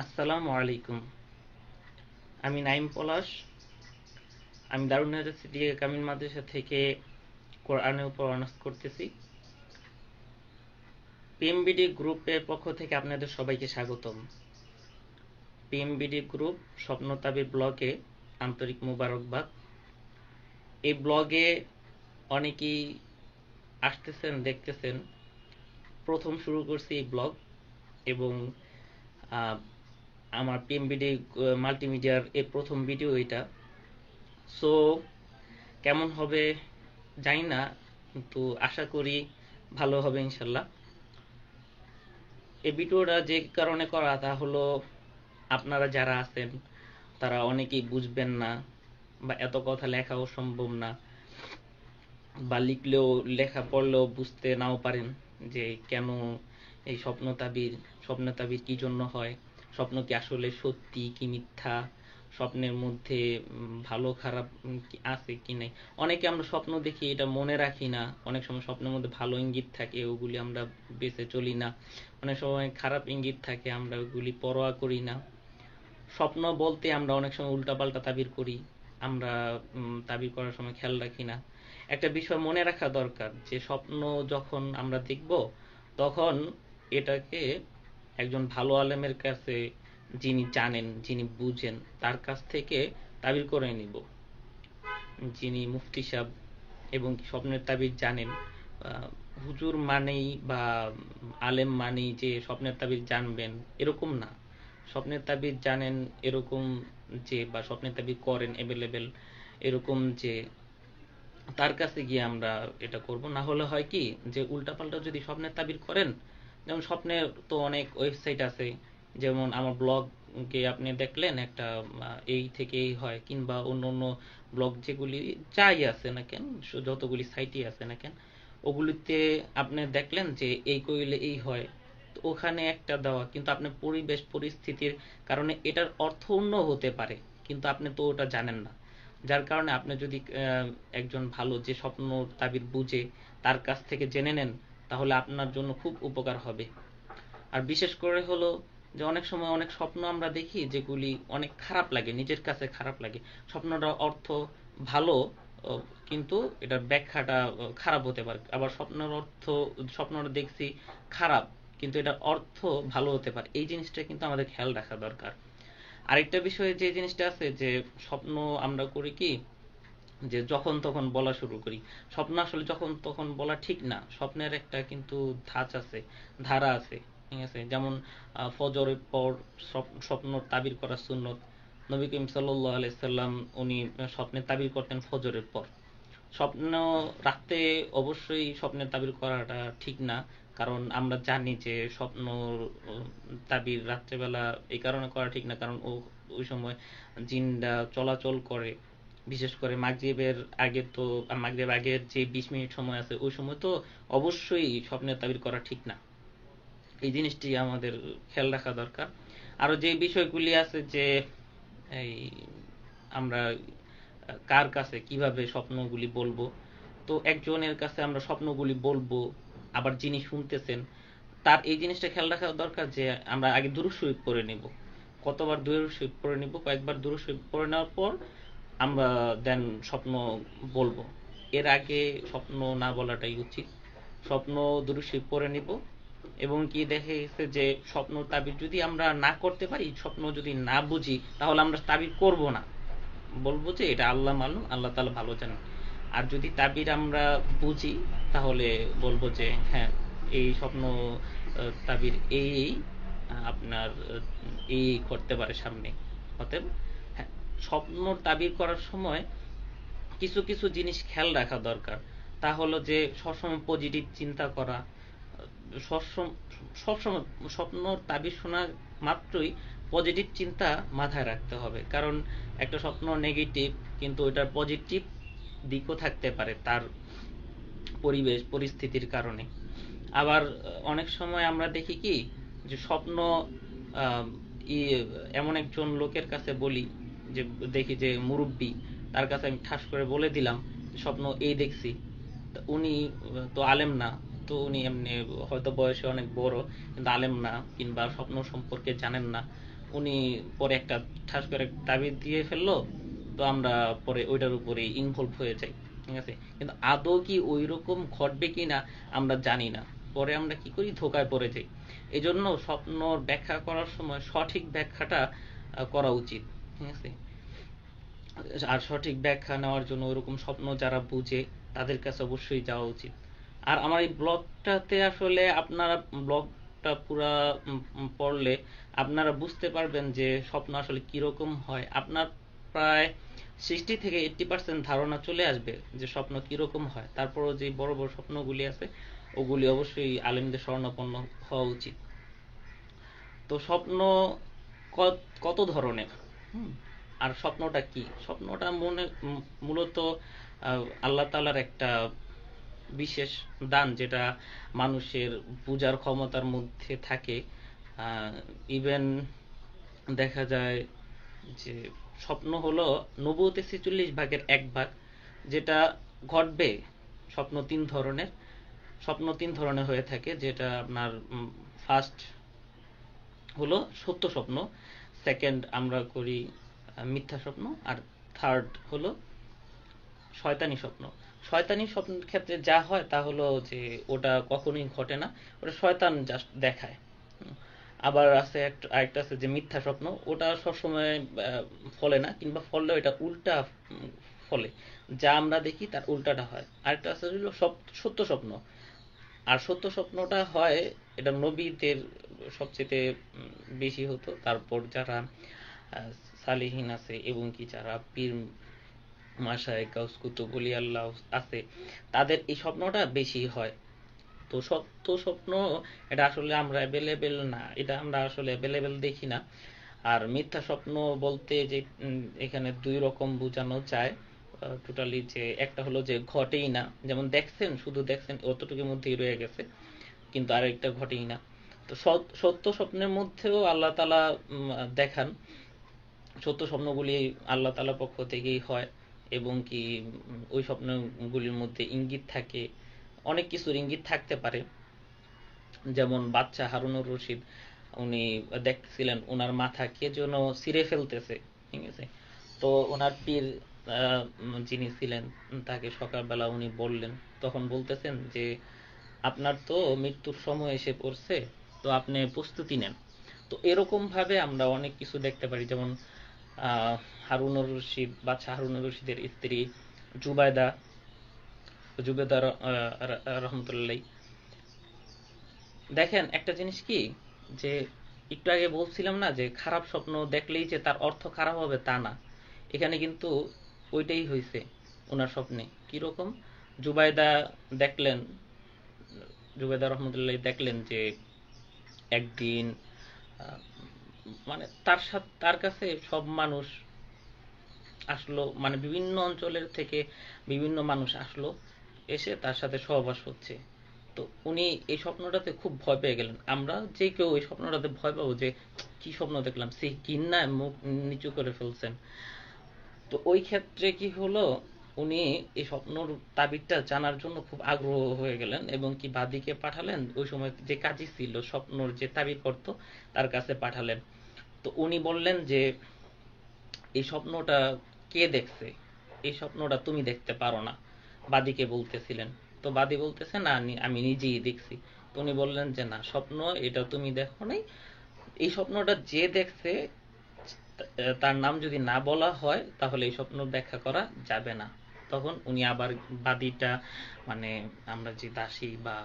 আসসালামু আলাইকুম। আমি নাইম পলাশ। আমি দারুন নাজাত সিদ্দিকীয়া কামিল মাদ্রাসা থেকে কোরআনের উপর অনার্স করতেছি। পিএমবিডি গ্রুপের পক্ষ থেকে আপনাদের সবাইকে স্বাগতম। পিএমবিডি গ্রুপ স্বপ্ন তাবির ব্লগে আন্তরিক মুবারকবাদ। এই ব্লগে অনেকেই আসতেছেন, দেখতেছেন। প্রথম শুরু করছি এই ব্লগ এবং আমার পিএমবিডি মাল্টিমিডিয়ার এই প্রথম ভিডিও এটা। সো কেমন হবে জানি না, কিন্তু আশা করি ভালো হবে ইনশাল্লাহ। এই ভিডিওটা যে কারণে করা তা হলো, আপনারা যারা আছেন তারা অনেকেই বুঝবেন না, বা এত কথা লেখাও সম্ভব না, বা লিখলেও লেখা পড়লেও বুঝতে নাও পারেন যে কেন এই স্বপ্ন তাবির কি জন্য হয়, স্বপ্ন কি আসলে সত্যি কি মিথ্যা, স্বপ্নের মধ্যে ভালো খারাপ কি আছে কি নাই। অনেকে আমরা স্বপ্ন দেখি, এটা মনে রাখি না। অনেক সময় স্বপ্নের মধ্যে ভালো ইঙ্গিত থাকে, ওগুলি আমরা বেঁচে চলি না। অনেক সময় খারাপ ইঙ্গিত থাকে, আমরা ওগুলি পরোয়া করি না। স্বপ্ন বলতে আমরা অনেক সময় উল্টাপাল্টা তাবির করি। আমরা তাবির করার সময় খেয়াল রাখি না। একটা বিষয় মনে রাখা দরকার যে স্বপ্ন যখন আমরা দেখব, তখন এটাকে একজন ভালো আলেমের কাছে, যিনি জানেন, যিনি বুঝেন, তার কাছ থেকে তাবির করে নিব। যিনি মুফতি সাহেব এবং স্বপ্নের তাবির জানেন। হুজুর মানেই বা আলেম মানেই যে স্বপ্নের তাবির জানবেন এরকম না। স্বপ্নের তাবির জানেন এরকম যে, বা স্বপ্নের তাবির করেন অ্যাভেলেবেল এরকম যে, তার কাছে গিয়ে আমরা এটা করব। না হলে হয় কি, যে উল্টাপাল্টা যদি স্বপ্নের তাবির করেন, যেমন স্বপ্নের তো অনেক ওয়েবসাইট আছে। যেমন আমার ব্লগে আপনি দেখলেন একটা এই থেকে এই হয়, কিংবা অন্য অন্য ব্লগ যেগুলি যাই আছে না কেন, যতগুলি সাইটই আছে না কেন, ওগুলিতে আপনি দেখলেন যে এই কইলে এই হয়। তো ওখানে একটা দেওয়া, কিন্তু আপনার পরিবেশ পরিস্থিতির কারণে এটার অর্থ অন্য হতে পারে, কিন্তু আপনি তো ওটা জানেন না। যার কারণে আপনি যদি একজন ভালো যে স্বপ্ন তাবির বুঝে, তার কাছ থেকে জেনে নেন, তাহলে আপনার জন্য খুব উপকার হবে। আর বিশেষ করে হলো যে অনেক সময় অনেক স্বপ্ন আমরা দেখি যেগুলি অনেক খারাপ লাগে, নিজের কাছে খারাপ লাগে। স্বপ্নটার অর্থ ভালো, কিন্তু এটার ব্যাখ্যাটা খারাপ হতে পারে। আবার স্বপ্নটা দেখছি খারাপ, কিন্তু এটার অর্থ ভালো হতে পারে। এই জিনিসটা কিন্তু আমাদের খেয়াল রাখা দরকার। আরেকটা বিষয়ে যে জিনিসটা আছে যে স্বপ্ন আমরা করি কি, যে যখন তখন বলা শুরু করি। স্বপ্ন আসলে যখন তখন বলা ঠিক না। স্বপ্নের একটা কিন্তু ধাঁচ আছে, ধারা আছে। ঠিক আছে, যেমন ফজরের পর স্বপ্ন তাবির করা সুন্নত। নবী করিম সাল্লাল্লাহু আলাইহি সাল্লাম উনি স্বপ্নে তাবির করতেন ফজরের পর। স্বপ্ন রাতে অবশ্যই স্বপ্নের তাবির করাটা ঠিক না। কারণ আমরা জানি যে স্বপ্ন তাবির রাত্রেবেলা এই কারণে করা ঠিক না, কারণ ওই সময় জিনরা চলাচল করে। বিশেষ করে মাগরিবের আগে, তো মাগরিব আগের যে 20 মিনিট সময় আছে, ওই সময় তো অবশ্যই স্বপ্নের তাবির করা ঠিক না। এই জিনিসটি আমাদের খেয়াল রাখা দরকার। আরো যে বিষয়গুলি আছে যে এই আমরা কার কাছে কিভাবে স্বপ্নগুলি বলবো। তো একজনের কাছে আমরা স্বপ্নগুলি বলবো, আবার যিনি শুনতেছেন তার এই জিনিসটা খেয়াল রাখা দরকার যে আমরা আগে দুরূদ শরীফ পড়ে নিব। কতবার দুরূদ শরীফ পড়ে নিব, কয়েকবার দুরূদ শরীফ পড়ে নেওয়ার পর আমরা দেন স্বপ্ন বলবো। এর আগে স্বপ্ন না বলাটাই উচিত। স্বপ্ন দুরূদ শরীফ পড়ে নিব। এবং কি দেখে গেছে যে স্বপ্ন তাবির যদি আমরা না করতে পারি, স্বপ্ন যদি না বুঝি, তাহলে আমরা তাবির করব না। বলবো যে এটা আল্লাহ মালুম, আল্লাহ তাআলা ভালো জানেন। আর যদি তাবির আমরা বুঝি, তাহলে বলবো যে হ্যাঁ, এই স্বপ্ন তাবির এই এই আপনার এই করতে পারে সামনে। অতএব হ্যাঁ, স্বপ্ন তাবির করার সময় কিছু কিছু জিনিস খেয়াল রাখা দরকার। তা হলো যে সবসময় পজিটিভ চিন্তা করা। সবসময় সবসময় স্বপ্ন তাবির শোনা মাত্রই পজিটিভ চিন্তা মাথায় রাখতে হবে। কারণ একটা স্বপ্ন নেগেটিভ, কিন্তু ওইটার পজিটিভ দিকও থাকতে পারে তার পরিবেশ পরিস্থিতির কারণে। আবার অনেক সময় আমরা দেখি কি, যে স্বপ্ন আহ, এমন একজন লোকের কাছে বলি, যে দেখি যে মুরব্বী, তার কাছে আমি ঠাস করে বলে দিলাম স্বপ্ন এই দেখছি। তা উনি তো আলেম না, তো উনি এমনি হয়তো বয়সে অনেক বড়, কিন্তু আলেম না, কিংবা স্বপ্ন সম্পর্কে জানেন না। উনি পরে একটা ঠাস করে তাবিজ দিয়ে ফেললো, তো আমরা পরে ওইটার উপরে ইনভলভ হয়ে যাই, ঠিক আছে? কিন্তু আদৌ কি ওই রকম ঘটবে কি না আমরা জানি না, পরে আমরা কি করি, ধোকায় পড়ে যাই। এই জন্য স্বপ্ন ব্যাখ্যা করার সময় সঠিক ব্যাখ্যাটা করা উচিত, ঠিক আছে? আর সঠিক ব্যাখ্যা নেওয়ার জন্য ওইরকম স্বপ্ন যারা বুঝে তাদের কাছে অবশ্যই যাওয়া উচিত। আর আমার এই ব্লগটাতে আসলে আপনারা ব্লগটা পুরা পড়লে আপনারা বুঝতে পারবেন যে স্বপ্ন আসলে কিরকম হয়। আপনার প্রায় 60 থেকে 80% ধারণা চলে আসবে যে স্বপ্ন কিরকম হয়। তারপরও যে বড় বড় স্বপ্নগুলি আছে ওগুলি অবশ্যই আলেমদের শরণাপন্ন হওয়া উচিত। তো স্বপ্ন কত ধরনের, আর স্বপ্নটা কি? স্বপ্নটা মূলত আল্লাহ তাআলার একটা বিশেষ দান, যেটা মানুষের বুঝার ক্ষমতার মধ্যে থাকে। ইভেন দেখা যায় যে স্বপ্ন হলো 90-46 ভাগের 1 ভাগ, যেটা ঘটবে। স্বপ্ন 3 ধরনের, হয়ে থাকে, যেটা আপনার ফার্স্ট হলো সত্য স্বপ্ন, সেকেন্ড আমরা করি মিথ্যা স্বপ্ন, আর থার্ড হলো শয়তানি স্বপ্ন। শয়তানি স্বপ্নের ক্ষেত্রে যা হয় তা হলো যে ওটা কখনোই ঘটে না, ওটা শয়তান জাস্ট দেখায়। আবার আছে আরেকটা আছে যে মিথ্যা স্বপ্ন, ওটা সবসময় ফলে না, কিংবা ফললেও এটা উল্টা ফলে, যা আমরা দেখি তার উল্টাটা হয়। আরেকটা আছে হলো সত্য স্বপ্ন, আর সত্য স্বপ্নটা হয় এটা নবীদের সবচেয়ে বেশি হতো, তারপর যারা সালিহিন আছে এবং কি যারা পীর মাশায়েখ গাউস কুতুব ওলি আল্লাহ আছে তাদের এই স্বপ্নটা বেশি হয়। তো সত্য স্বপ্ন এটা আসলে আমরা অ্যাভেলেবেল না, এটা আমরা আসলে অ্যাভেলেবেল দেখি না। আর মিথ্যা স্বপ্ন বলতে যে এখানে 2 রকম বোঝানো যায় টোটালি, যে একটা হলো যে ঘটেই না, যেমন দেখছেন, শুধু দেখছেন অতটুকুর মধ্যেই রয়ে গেছে, কিন্তু আরেকটা ঘটেই না। তো সত্য স্বপ্নের মধ্যেও আল্লাহ তাআলা দেখান, সত্য স্বপ্নগুলি আল্লাহ তাআলার পক্ষ থেকেই হয়, এবং কি ওই স্বপ্নগুলির মধ্যে ইঙ্গিত থাকে, অনেক কিছুর ইঙ্গিত থাকতে পারে। যেমন বাচ্চা হারুনুর রশিদ, উনি দেখছিলেন ওনার মাথা কে যেন ছিঁড়ে ফেলতেছে, ঠিক আছে? তো ওনার পীর যিনি ছিলেন তাকে সকালবেলা উনি বললেন, তখন বলতেছেন যে আপনার তো মৃত্যুর সময় এসে পড়ছে, তো আপনি প্রস্তুতি নেন। তো এরকম ভাবে আমরা অনেক কিছু দেখতে পারি, যেমন হারুনুর রশিদ, বাদশাহ হারুনুর রশিদের স্ত্রী জুবাইদা, জুবেদা রহমতুল্লাহ। দেখেন একটা জিনিস কি, যে একটু আগে বলছিলাম না যে খারাপ স্বপ্ন দেখলেই যে তার অর্থ খারাপ হবে তা না, এখানে কিন্তু ওইটাই হয়েছে ওনার স্বপ্নে। কিরকম? জুবাইদা দেখলেন, জুবেদা রহমতুল্লাহ দেখলেন যে একদিন মানে তার কাছে সব মানুষ আসলো, মানে বিভিন্ন অঞ্চলের থেকে বিভিন্ন মানুষ আসলো, এসে তার সাথে সহবাস হচ্ছে। তো উনি এই স্বপ্নটাতে খুব ভয় পেয়ে গেলেন। আমরা যে কেউ এই স্বপ্নটাতে ভয় পাবো যে কি স্বপ্ন দেখলাম, সেই কিন্নায় মুখ নিচু করে ফেলছেন। তো ওই ক্ষেত্রে কি হলো, উনি এই স্বপ্নর তাবিরটা জানার জন্য খুব আগ্রহ হয়ে গেলেন, এবং কি বাদীকে পাঠালেন, ওই সময় যে কাজী ছিল স্বপ্নর যে তাবির করতো তার কাছে পাঠালেন। তো উনি বললেন যে এই স্বপ্নটা কে দেখছে, এই স্বপ্নটা তুমি দেখতে পারো না, বাদীকে বলতেছিলেন। তো বাদী বলতেছে না, আমি নিজেই দেখছি। তো উনি বললেন যে না, স্বপ্ন এটা তুমি দেখো নাই, এই স্বপ্নটা যে দেখছে তার নাম যদি না বলা হয় তাহলে এই স্বপ্ন ব্যাখ্যা করা যাবে না। তখন উনি আবার বাদীটা, মানে আমরা যে দাসী বা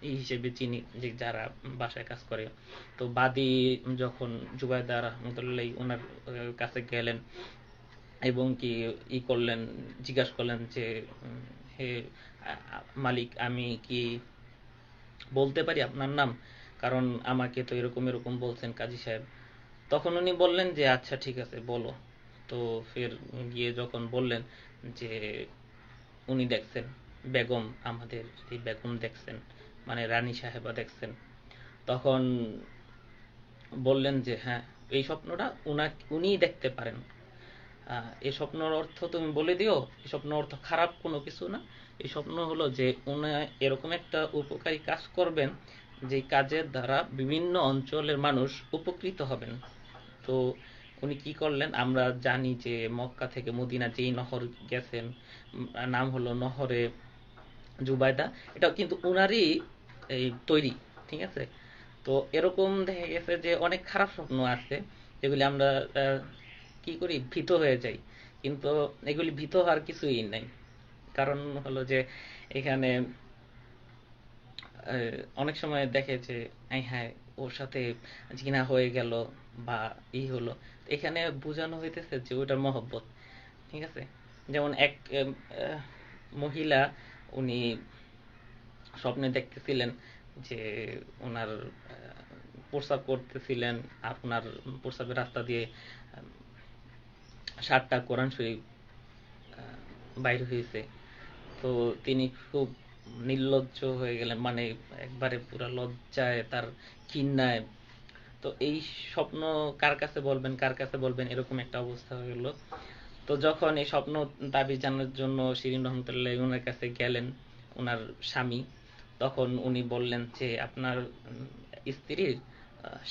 এই হিসেবে চিনি যে যারা বাসায় কাজ করে, তো বাদী যখন জুবাইদা রহমতুল্লাহ ওনার কাছে গেলেন এবং কি করলেন, জিজ্ঞাসা করলেন যে হে মালিক, আমি কি বলতে পারি আপনার নাম, কারণ আমাকে তো এরকম এরকম বলছেন কাজী সাহেব। তখন উনি বললেন যে আচ্ছা ঠিক আছে বলো। তো ফের গিয়ে যখন বললেন যে উনি দেখছেন বেগম, আমাদের এই বেগম দেখছেন, মানে রানী সাহেবা দেখছেন, তখন বললেন যে হ্যাঁ, এই স্বপ্নটা উনিই দেখতে পারেন। এই স্বপ্নের অর্থ তুমি বলে দিও, এই স্বপ্ন অর্থ খারাপ কোনো কিছু না। এই স্বপ্ন হলো যে উনি এরকম একটা উপকারী কাজ করবেন যে কাজের দ্বারা বিভিন্ন অঞ্চলের মানুষ উপকৃত হবেন। তো উনি কি করলেন, আমরা জানি যে মক্কা থেকে মদিনা যেই নহর গেছেন, নাম হলো নহরে জুবাইদা, এটা কিন্তু উনারই এই তৈরি, ঠিক আছে। তো এরকম দেখা গেছে যে অনেক খারাপ স্বপ্ন আছে যেগুলি আমরা কি করি, ভীত হয়ে যাই, কিন্তু এগুলি ভীত হওয়ার কিছুই নাই। কারণ হলো যে এখানে অনেক সময় দেখে যে হ্যাঁ ওর সাথে জিনা হয়ে গেল বা হলো, এখানে বোঝানো হইতেছে যে ওইটার মহব্বত, ঠিক আছে। যেমন এক মহিলা, উনি স্বপ্নে দেখতেছিলেন যে ওনার প্রস্রাব করতেছিলেন, আর ওনার প্রস্রাবের রাস্তা দিয়ে 7টা কোরআন শরীফ বাইর হয়েছে। তো তিনি খুব নির্লজ্জ হয়ে গেলেন, মানে একবারে পুরো লজ্জায়, তার ঘৃণায়। তো এই স্বপ্ন কার কাছে বলবেন, কার কাছে বলবেন, এরকম একটা অবস্থা হয়ে গেল। তো যখন এই স্বপ্ন তাবিজ জানার জন্য শিরিন রহমতুল্লাহ ওনার কাছে গেলেন, ওনার স্বামী, তখন উনি বললেন যে আপনার স্ত্রীর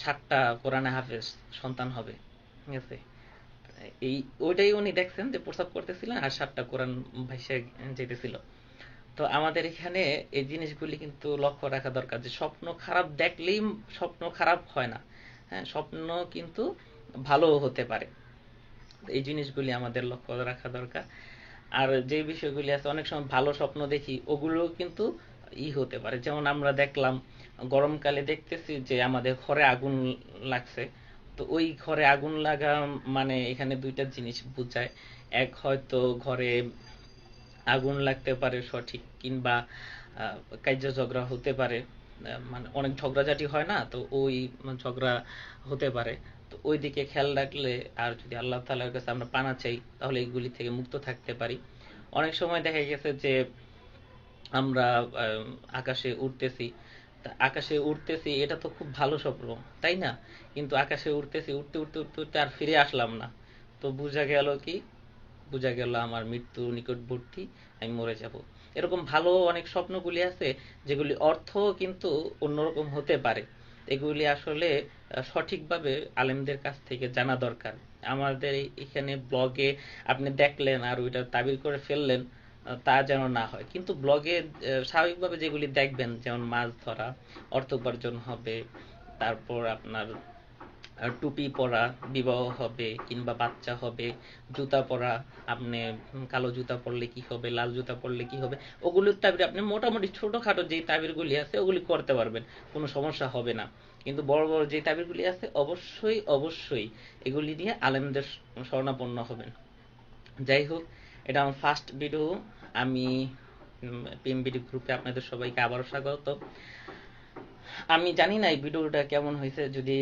7টা কোরআনে হাফেজ সন্তান হবে, ঠিক আছে। এই ওইটাই উনি দেখছেন যে প্রস্তাব করতেছিলেন আর 7টা কোরআন ভাইসে যেতেছিল। তো আমাদের এখানে এই জিনিসগুলি কিন্তু লক্ষ্য রাখা দরকার, যে স্বপ্ন খারাপ দেখলেই স্বপ্ন খারাপ হয় না, হ্যাঁ, স্বপ্ন কিন্তু ভালো হতে পারে। এই জিনিসগুলি আমাদের লক্ষ্য রাখা দরকার। আর যে বিষয়গুলি আছে, অনেক সময় ভালো স্বপ্ন দেখি, ওগুলো কিন্তু হতে পারে। যেমন আমরা দেখলাম গরমকালে দেখতেছি যে আমাদের ঘরে আগুন লাগছে। তো ওই ঘরে আগুন লাগা মানে এখানে দুইটা জিনিস বোঝায়। এক, হয়তো ঘরে আগুন লাগতে পারে সঠিক, কিংবা কাইজা ঝগড়া হতে পারে, মানে অনেক ঝগড়াঝাটি হয় না, তো ওই ঝগড়া হতে পারে। তো ওই দিকে খেয়াল রাখলে, আর যদি আল্লাহ তাআলার কাছে আমরা পানা চাই, তাহলে এইগুলি থেকে মুক্ত থাকতে পারি। অনেক সময় দেখা গেছে যে আমরা আকাশে উড়তেছি, তা আকাশে উড়তেছি, এটা তো খুব ভালো স্বপ্ন, তাই না? কিন্তু আকাশে উড়তেছি, উঠতে উঠতে উঠতে উঠতে আর ফিরে আসলাম না। তো বোঝা গেল কি, বোঝা গেল আমার মৃত্যু নিকটবর্তী, আমি মরে যাব। এরকম ভালো অনেক স্বপ্নগুলি আছে যেগুলি অর্থ কিন্তু অন্যরকম হতে পারে। এগুলি আসলে সঠিকভাবে আলেমদের কাছ থেকে জানা দরকার। আমাদের এখানে ব্লগে আপনি দেখলেন আর ওইটা তাবির করে ফেললেন, তা যেন না হয়। কিন্তু ব্লগে স্বাভাবিকভাবে যেগুলি দেখবেন, যেমন মাছ ধরা, অর্থ উপার্জন হবে, তারপর আপনার টুপি পরা, বিবাহ হবে কিংবা বাচ্চা হবে, জুতা পরা, আপনি কালো জুতা পরলে কি হবে, লাল জুতা পরলে কি হবে, ওগুলোর তাবির আপনি মোটামুটি ছোটখাটো যেই তাবিরগুলি আছে ওগুলি করতে পারবেন, কোনো সমস্যা হবে না। কিন্তু বড় বড় যে তাবিরগুলি আছে, অবশ্যই অবশ্যই এগুলি নিয়ে আলেমদের শরণাপন্ন হবেন। যাই হোক, এটা আমার ফার্স্ট ভিডিও। আমি পিএমবিডি গ্রুপে আপনাদের সবাইকে আবারও স্বাগত। আমি জানি না এই ভিডিওটা কেমন হয়েছে। যদি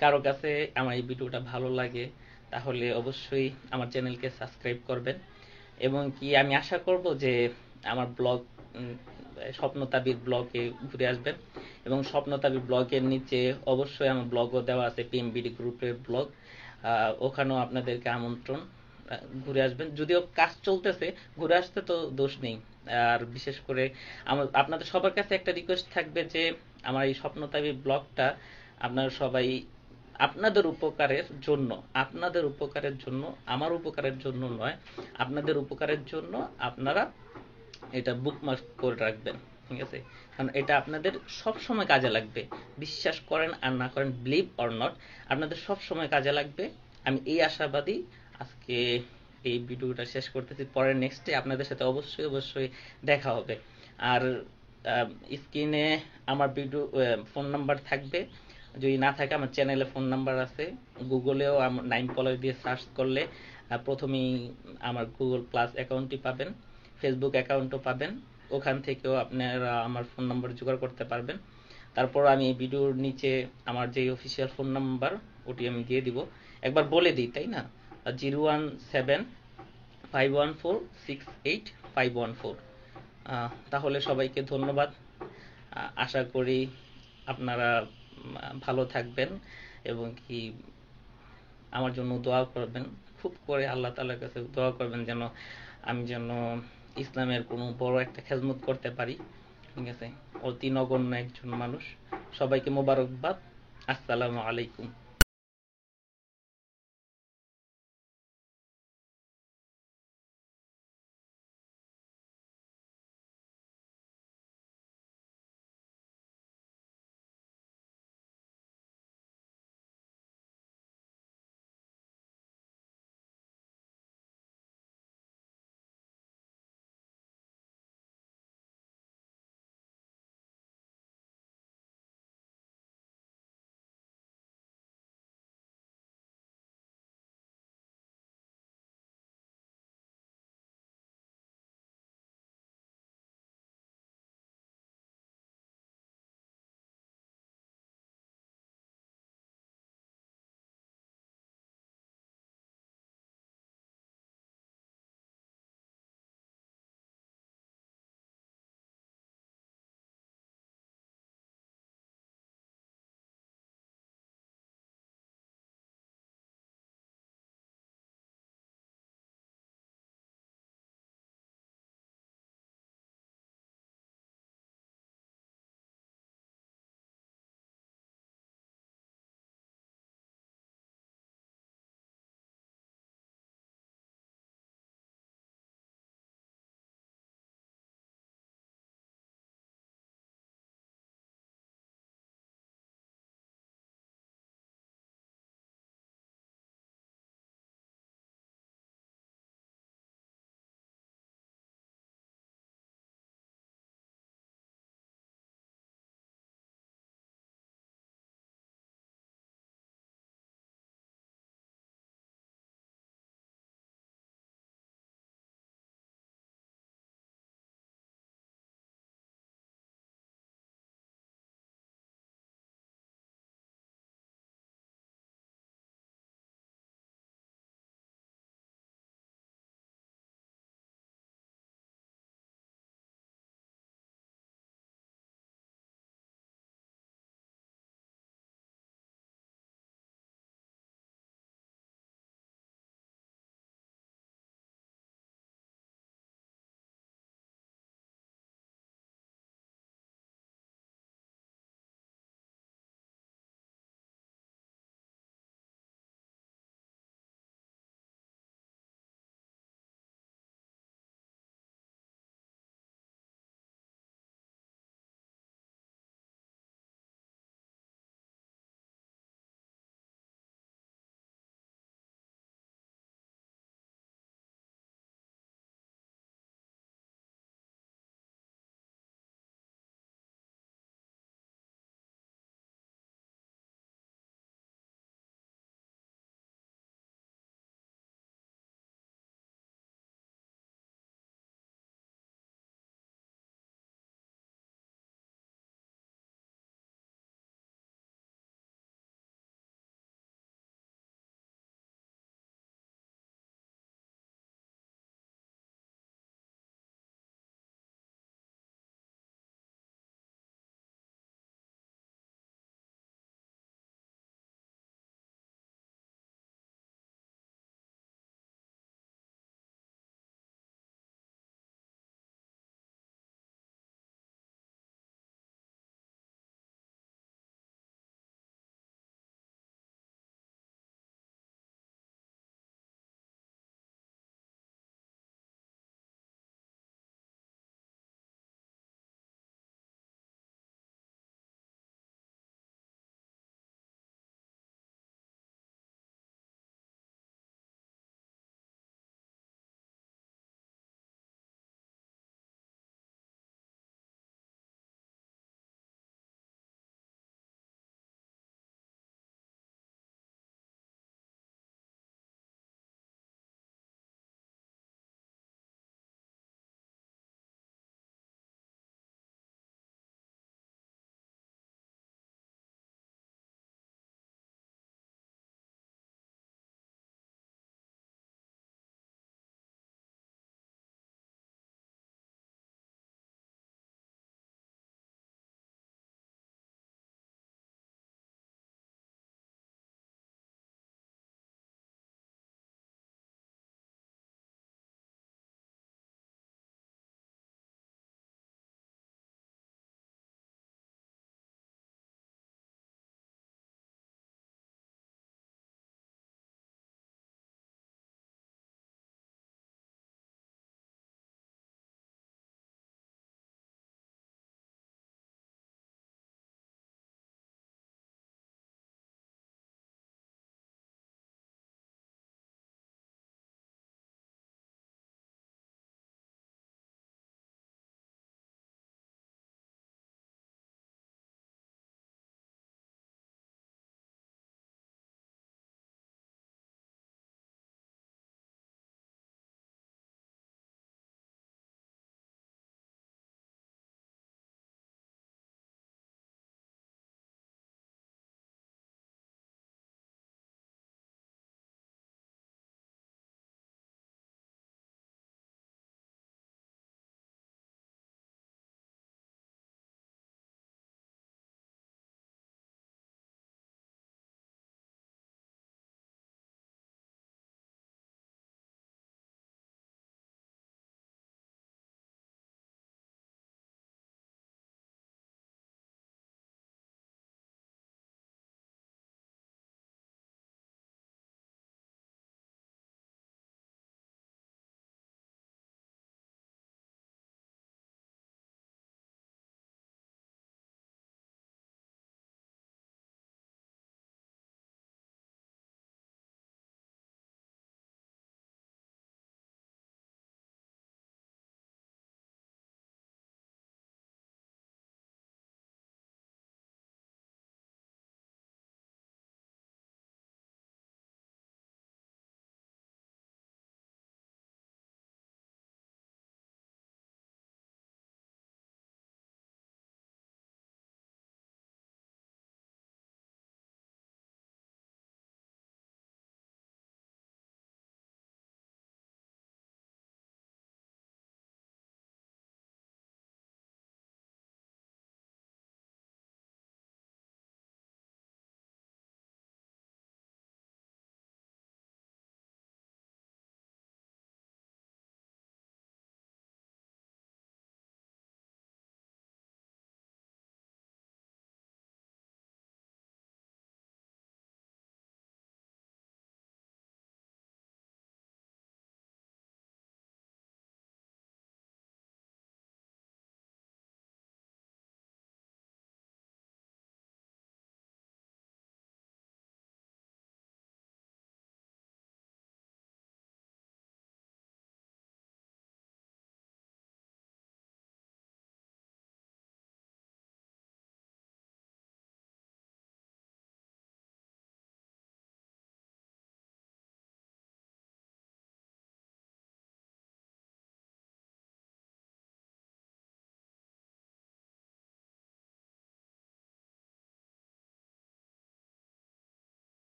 কারো কাছে আমার এই ভিডিওটা ভালো লাগে, তাহলে অবশ্যই আমার চ্যানেলকে সাবস্ক্রাইব করবেন। এবং কি আমি আশা করব যে আমার ব্লগ, স্বপ্ন তাবির ব্লগে ঘুরে আসবেন। এবং স্বপ্ন তাবির ব্লগের নিচে অবশ্যই আমার ব্লগও দেওয়া আছে, পিএমবিডি গ্রুপের ব্লগ, ওখানেও আপনাদেরকে আমন্ত্রণ, ঘুরে আসবেন। যদিও কাজ চলতেছে, ঘুরে আসতে তো দোষ নেই। আর বিশেষ করে আপনাদের সবার কাছে একটা রিকোয়েস্ট থাকবে যে আমার এই স্বপ্ন তাবির ব্লগটা আপনারা সবাই আপনাদের উপকারের জন্য, আপনাদের উপকারের জন্য, আমার উপকারের জন্য নয়, আপনাদের উপকারের জন্য আপনারা এটা বুকমার্ক করে রাখবেন, ঠিক আছে? কারণ এটা আপনাদের সব সময় কাজে লাগবে। বিশ্বাস করেন আর না করেন, বিলিভ অর নট, আপনাদের সব সময় কাজে লাগবে। আমি এই আশাবাদী। আজকে এই ভিডিওটা শেষ করতেছি, পরের নেক্সটে আপনাদের সাথে অবশ্যই অবশ্যই দেখা হবে। আর স্ক্রিনে আমার ভিডিও ফোন নাম্বার থাকবে, যদি না থাকে আমার চ্যানেলে ফোন নাম্বার আছে। গুগলেও আমার নাইম কলার দিয়ে সার্চ করলে প্রথমেই আমার গুগল প্লাস অ্যাকাউন্টটি পাবেন, ফেসবুক অ্যাকাউন্টও পাবেন, ওখান থেকেও আপনারা আমার ফোন নাম্বার জোগাড় করতে পারবেন। তারপর আমি এই ভিডিওর নিচে আমার যে অফিসিয়াল ফোন নাম্বার, ওটি আমি দিয়ে দিব। একবার বলে দিই, তাই না? 017-514-68514। তাহলে সবাইকে ধন্যবাদ। আশা করি আপনারা ভালো থাকবেন এবং কি আমার জন্য দোয়া করবেন, খুব করে আল্লাহ তাআলার কাছে দোয়া করবেন যেন আমি যেন ইসলামের কোনো বড় একটা খেদমত করতে পারি, ঠিক আছে? অতি নগণ্য একজন মানুষ। সবাইকে মোবারকবাদ। আসসালামু আলাইকুম।